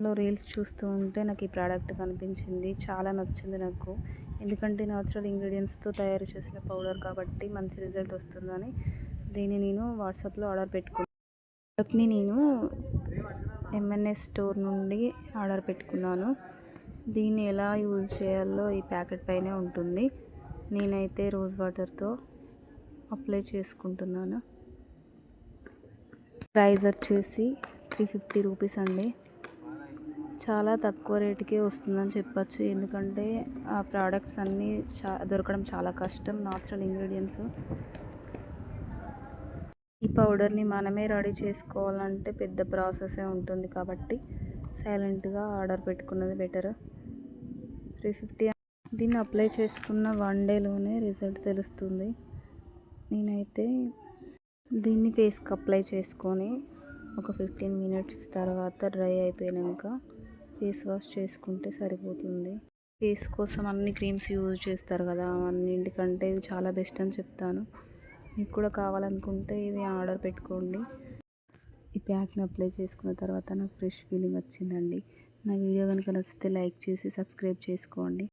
Reels చూస్తూ ఉంటే నాకు ఈ ప్రోడక్ట్ కనిపించింది. చాలా నచ్చింది నాకు. ఎందుకంటే న్యాచురల్ ఇంగ్రీడియంట్స్తో తయారు చేసిన పౌడర్ కాబట్టి మంచి రిజల్ట్ వస్తుందని దీన్ని నేను వాట్సాప్లో ఆర్డర్ పెట్టుకున్నాను. ప్రోడక్ట్ని నేను ఎంఎన్ఎస్ స్టోర్ నుండి ఆర్డర్ పెట్టుకున్నాను. దీన్ని ఎలా యూజ్ చేయాలో ఈ ప్యాకెట్ పైనే ఉంటుంది. నేనైతే రోజ్ వాటర్తో అప్లై చేసుకుంటున్నాను. ప్రైస్ వచ్చేసి 350 రూపీస్ అండి. చాలా తక్కువ రేటుకే వస్తుందని చెప్పచ్చు. ఎందుకంటే ఆ ప్రోడక్ట్స్ అన్నీ దొరకడం చాలా కష్టం. Natural ingredients. ఈ పౌడర్ని మనమే రెడీ చేసుకోవాలంటే పెద్ద ప్రాసెసే ఉంటుంది కాబట్టి సైలెంట్గా ఆర్డర్ పెట్టుకున్నది బెటర్. 350. దీన్ని అప్లై చేసుకున్న 1 డేలోనే రిజల్ట్ తెలుస్తుంది. నేనైతే దీన్ని ఫేస్కి అప్లై చేసుకొని ఒక 15 మినిట్స్ తర్వాత డ్రై అయిపోయాక ఫేస్ వాష్ చేసుకుంటే సరిపోతుంది. ఫేస్ కోసం అన్ని క్రీమ్స్ యూజ్ చేస్తారు కదా, అన్నింటికంటే ఇది చాలా బెస్ట్ అని చెప్తాను. మీకు కూడా కావాలనుకుంటే ఇది ఆర్డర్ పెట్టుకోండి. ఈ ప్యాక్ని అప్లై చేసుకున్న తర్వాత నాకు ఫ్రెష్ ఫీలింగ్ వచ్చిందండి. నా వీడియో కనుక నచ్చితే లైక్ చేసి సబ్స్క్రైబ్ చేసుకోండి.